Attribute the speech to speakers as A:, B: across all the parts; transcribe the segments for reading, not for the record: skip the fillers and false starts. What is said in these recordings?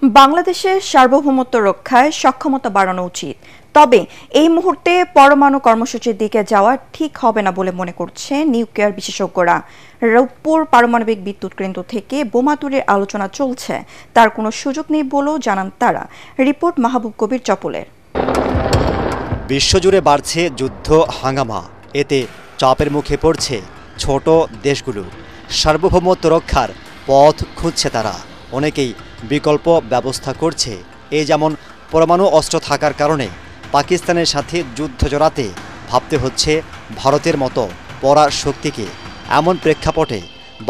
A: বাংলাদেশের সার্বভৌমত্ব রক্ষায় সক্ষমতা বাড়ানো উচিত, তবে এই মুহূর্তে পরমাণু কর্মসূচির দিকে যাওয়া ঠিক হবে না বলে মনে করছে নিউক্লিয়ার বিশেষজ্ঞরা। রূপপুর পারমাণবিক বিদ্যুৎ কেন্দ্র থেকে বোমা তৈরির আলোচনা চলছে, তার কোনো সুযোগ নেই বলেও জানান তারা। রিপোর্ট মাহবুব কবির চপলের।
B: বিশ্বজুড়ে বাড়ছে যুদ্ধ হাঙ্গামা, এতে চাপের মুখে পড়ছে ছোট দেশগুলো। সার্বভৌমত্ব রক্ষার পথ খুঁজছে তারা, অনেকেই বিকল্প ব্যবস্থা করছে। এই যেমন পরমাণু অস্ত্র থাকার কারণে পাকিস্তানের সাথে যুদ্ধ জড়াতে ভাবতে হচ্ছে ভারতের মতো পরাশক্তিকে। এমন প্রেক্ষাপটে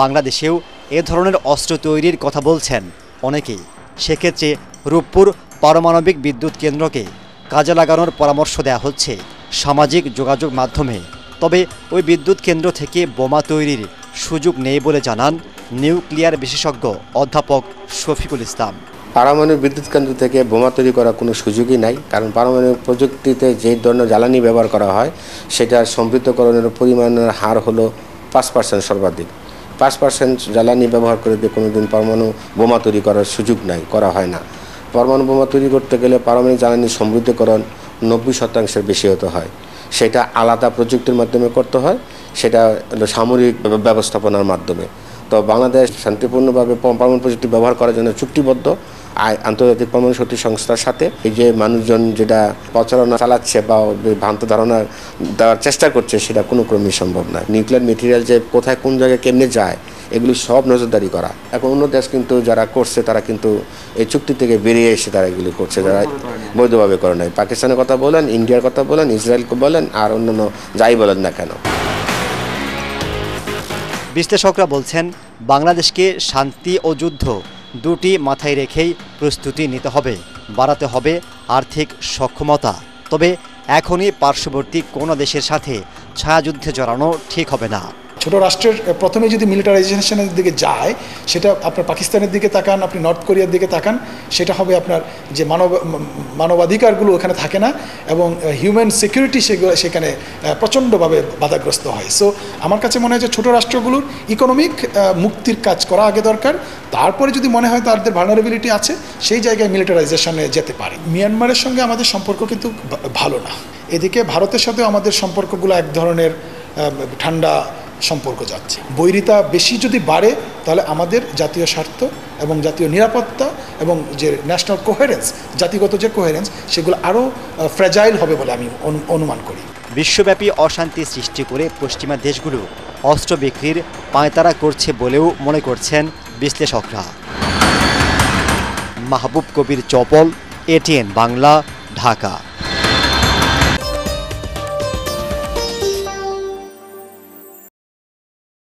B: বাংলাদেশেও এ ধরনের অস্ত্র তৈরির কথা বলছেন অনেকেই। সেক্ষেত্রে রূপপুর পারমাণবিক বিদ্যুৎ কেন্দ্রকে কাজে লাগানোর পরামর্শ দেওয়া হচ্ছে সামাজিক যোগাযোগ মাধ্যমে। তবে ওই বিদ্যুৎ কেন্দ্র থেকে বোমা তৈরির সুযোগ নেই বলে জানান নিউক্লিয়ার বিশেষজ্ঞ অধ্যাপক শফিকুল ইসলাম।
C: পারমাণবিক বিদ্যুৎ কেন্দ্র থেকে বোমা তৈরি করার কোনো সুযোগই নাই, কারণ পারমাণবিক প্রযুক্তিতে যে ধরনের জ্বালানি ব্যবহার করা হয় সেটার সমৃদ্ধকরণের পরিমাণের হার হলো 5% সর্বাধিক। 5% জ্বালানি ব্যবহার করে দিয়ে কোনোদিন পরমাণু বোমা তৈরি করার সুযোগ নাই, করা হয় না। পরমাণু বোমা তৈরি করতে গেলে পারমাণবিক জ্বালানি সমৃদ্ধকরণ 90% বেশি হতে হয়। সেটা আলাদা প্রযুক্তির মাধ্যমে করতে হয়, সেটা হলো সামরিক ব্যবস্থাপনার মাধ্যমে। তো বাংলাদেশ শান্তিপূর্ণভাবে পরমাণু প্রযুক্তি ব্যবহার করার জন্য চুক্তিবদ্ধ আন্তর্জাতিক পরমাণু শক্তি সংস্থার সাথে। এই যে মানুষজন যেটা প্রচারণা চালাচ্ছে বা ভ্রান্ত ধারণা দেওয়ার চেষ্টা করছে, সেটা কোনো ক্রমেই সম্ভব নয়। নিউক্লিয়ার মেটেরিয়াল যে কোথায় কোন জায়গায় কেমনে যায় এগুলি সব নজরদারি করা। এখন অন্য দেশ কিন্তু যারা করছে তারা কিন্তু এই চুক্তি থেকে বেরিয়ে এসে তারা এগুলি করছে, যারা বৈধভাবে করে নাই। পাকিস্তানের কথা বলেন, ইন্ডিয়ার কথা বলেন, ইসরায়েলকে বলেন, আর অন্যান্য যাই বলেন না কেন।
B: বিশ্লেষকরা বলছেন বাংলাদেশকে শান্তি ও যুদ্ধ দুটি মাথায় রেখেই প্রস্তুতি নিতে হবে, বাড়াতে হবে আর্থিক সক্ষমতা। তবে এখনই পার্শ্ববর্তী কোনো দেশের সাথে ছায়াযুদ্ধে জড়ানো ঠিক হবে না।
D: ছোট রাষ্ট্রের প্রথমে যদি মিলিটারাইজেশনের দিকে যায়, সেটা আপনার পাকিস্তানের দিকে তাকান, আপনি নর্থ কোরিয়ার দিকে তাকান, সেটা হবে আপনার যে মানবাধিকারগুলো ওখানে থাকে না এবং হিউম্যান সিকিউরিটি সেখানে প্রচণ্ডভাবে বাধাগ্রস্ত হয়। সো আমার কাছে মনে হয় যে ছোট রাষ্ট্রগুলোর ইকোনমিক মুক্তির কাজ করা আগে দরকার, তারপরে যদি মনে হয় তাদের ভালনারেবিলিটি আছে সেই জায়গায় মিলিটারাইজেশনে যেতে পারে। মিয়ানমারের সঙ্গে আমাদের সম্পর্ক কিন্তু ভালো না। এদিকে ভারতের সাথেও আমাদের সম্পর্কগুলো এক ধরনের ঠান্ডা সম্পর্ক যাচ্ছে। বৈরিতা বেশি যদি বাড়ে তাহলে আমাদের জাতীয় স্বার্থ এবং জাতীয় নিরাপত্তা এবং যে ন্যাশনাল কোহেরেন্স, জাতিগত যে কোহেরেন্স, সেগুলো আরও ফ্র্যাজাইল হবে বলে আমি অনুমান করি।
B: বিশ্বব্যাপী অশান্তি সৃষ্টি করে পশ্চিমা দেশগুলো অস্ত্র বিক্রির পায়তারা করছে বলেও মনে করছেন বিশ্লেষকরা। মাহবুব কবির চপল, এটিএন বাংলা, ঢাকা।